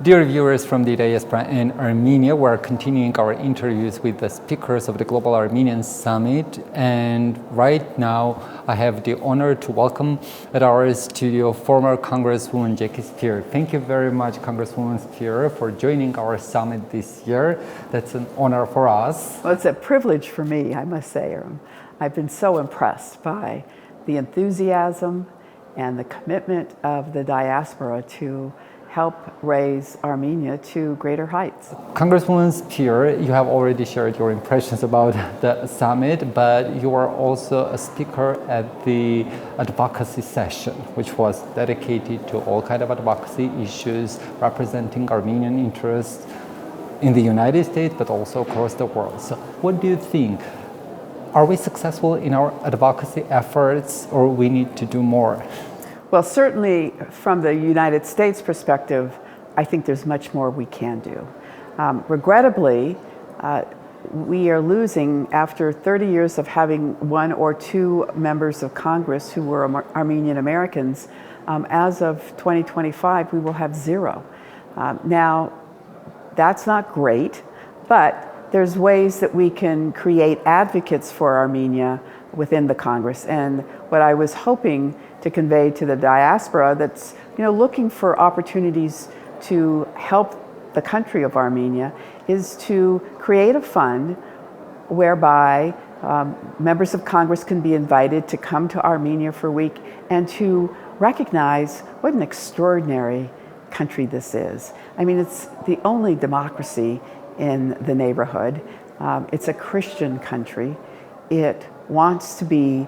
Dear viewers from the Diaspora in Armenia, we're continuing our interviews with the speakers of the Global Armenian Summit, and right now I have the honor to welcome at our studio former Congresswoman Jackie Speier. Thank you very much, Congresswoman Speier, for joining our summit this year. That's an honor for us. Well, it's a privilege for me, I must say. I've been so impressed by the enthusiasm and the commitment of the diaspora to help raise Armenia to greater heights. Congresswoman Speier, you have already shared your impressions about the summit, but you are also a speaker at the advocacy session, which was dedicated to all kinds of advocacy issues representing Armenian interests in the United States, but also across the world. So what do you think? Are we successful in our advocacy efforts, or we need to do more? Well, certainly from the United States perspective, I think there's much more we can do. Regrettably, we are losing, after 30 years of having one or two members of Congress who were Armenian Americans, as of 2025, we will have zero. Now, that's not great, but there's ways that we can create advocates for Armenia within the Congress. And what I was hoping to convey to the diaspora that's looking for opportunities to help the country of Armenia is to create a fund whereby members of Congress can be invited to come to Armenia for a week and to recognize what an extraordinary country this is. I mean, it's the only democracy in the neighborhood. It's a Christian country. It wants to be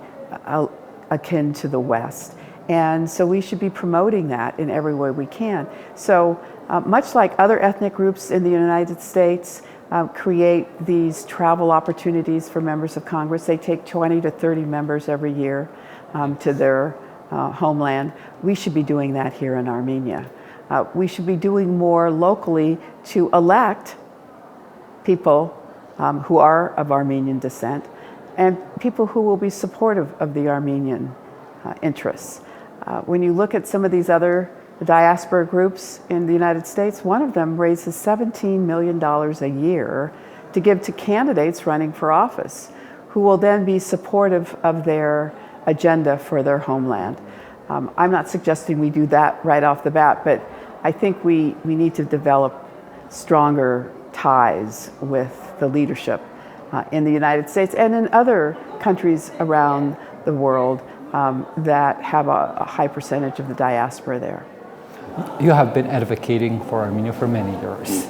akin to the West. And so we should be promoting that in every way we can. So much like other ethnic groups in the United States create these travel opportunities for members of Congress, they take 20 to 30 members every year to their homeland. We should be doing that here in Armenia. We should be doing more locally to elect people who are of Armenian descent and people who will be supportive of the Armenian interests. When you look at some of these other diaspora groups in the United States, one of them raises $17 million a year to give to candidates running for office who will then be supportive of their agenda for their homeland. I'm not suggesting we do that right off the bat, but I think we need to develop stronger ties with the leadership in the United States and in other countries around the world that have a high percentage of the diaspora there. You have been advocating for Armenia for many years,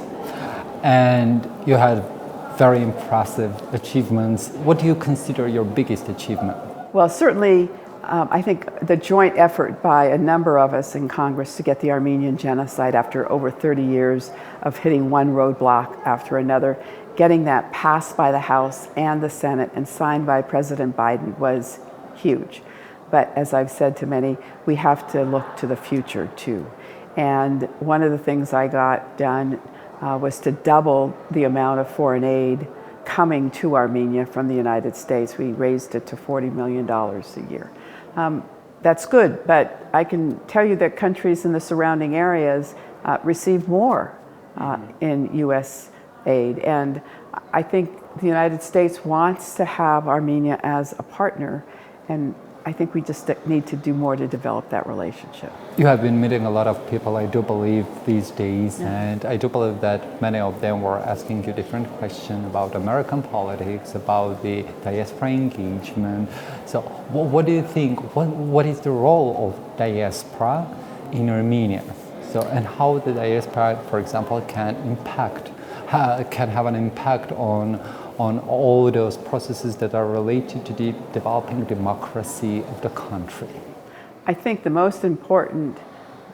and you had very impressive achievements. What do you consider your biggest achievement? Well, certainly, I think the joint effort by a number of us in Congress to get the Armenian genocide, after over 30 years of hitting one roadblock after another, getting that passed by the House and the Senate and signed by President Biden was huge. But as I've said to many, we have to look to the future too. And one of the things I got done was to double the amount of foreign aid coming to Armenia from the United States. We raised it to $40 million a year. That's good, but I can tell you that countries in the surrounding areas receive more in U.S. aid. And I think the United States wants to have Armenia as a partner, and I think we just need to do more to develop that relationship. You have been meeting a lot of people, I do believe, these days, and I do believe that many of them were asking you different questions about American politics, about the diaspora engagement. So what do you think, what is the role of diaspora in Armenia? So, and how the diaspora, for example, can have an impact on all those processes that are related to the developing democracy of the country? I think the most important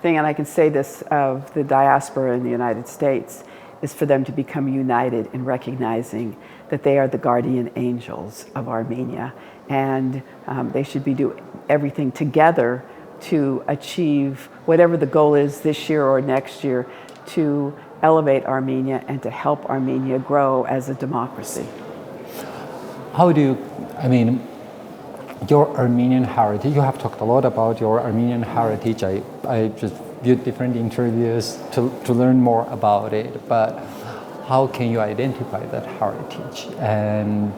thing, and I can say this of the diaspora in the United States, is for them to become united in recognizing that they are the guardian angels of Armenia, and they should be doing everything together to achieve whatever the goal is this year or next year, to elevate Armenia and to help Armenia grow as a democracy. How do you, your Armenian heritage, you have talked a lot about your Armenian heritage. I just view different interviews to learn more about it, but how can you identify that heritage and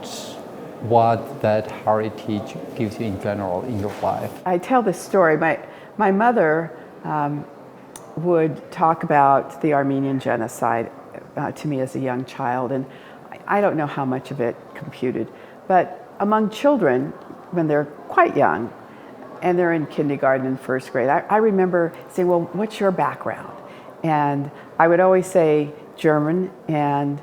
what that heritage gives you in general in your life? I tell this story. My mother would talk about the Armenian genocide to me as a young child, and I don't know how much of it computed, but among children, when they're quite young, and they're in kindergarten and first grade, I remember saying, well, what's your background? And I would always say German, and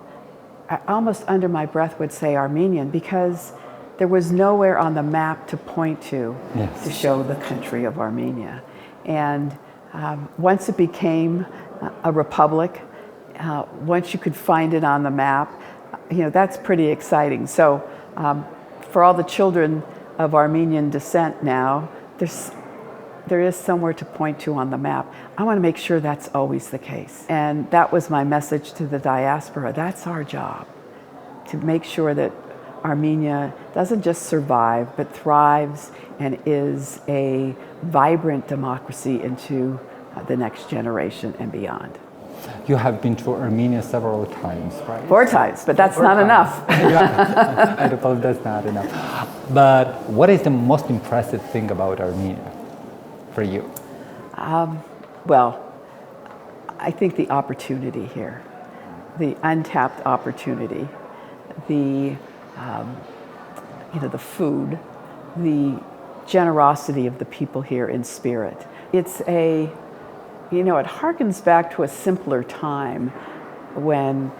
I almost under my breath would say Armenian, because there was nowhere on the map to point to Yes. to show the country of Armenia. And once it became a republic, once you could find it on the map, that's pretty exciting. So for all the children of Armenian descent now, there is somewhere to point to on the map. I want to make sure that's always the case. And that was my message to the diaspora. That's our job, to make sure that Armenia doesn't just survive, but thrives and is a vibrant democracy into the next generation and beyond. You have been to Armenia several times, right? 4 times, but that's not enough. Yeah, I suppose that's not enough. But what is the most impressive thing about Armenia for you? Well, I think the opportunity here, the untapped opportunity, the food, the generosity of the people here in spirit. It's it harkens back to a simpler time when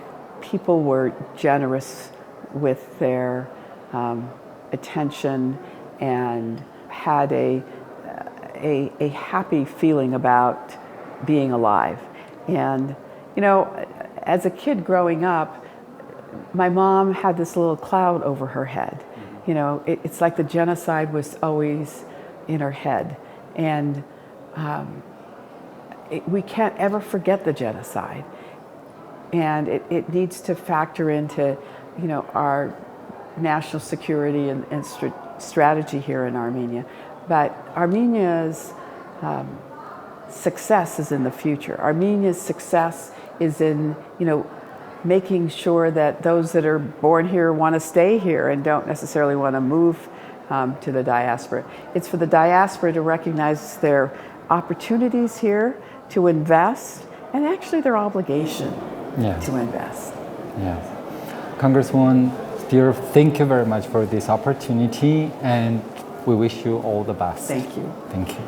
people were generous with their attention and had a happy feeling about being alive. And, as a kid growing up, my mom had this little cloud over her head. It's like the genocide was always in her head. And we can't ever forget the genocide. And it needs to factor into, our national security and strategy here in Armenia. But Armenia's success is in the future. Armenia's success is in, making sure that those that are born here want to stay here and don't necessarily want to move to the diaspora. It's for the diaspora to recognize their opportunities here to invest, and actually their obligation to invest. Yes. Congresswoman Speier, thank you very much for this opportunity, and we wish you all the best. Thank you. Thank you.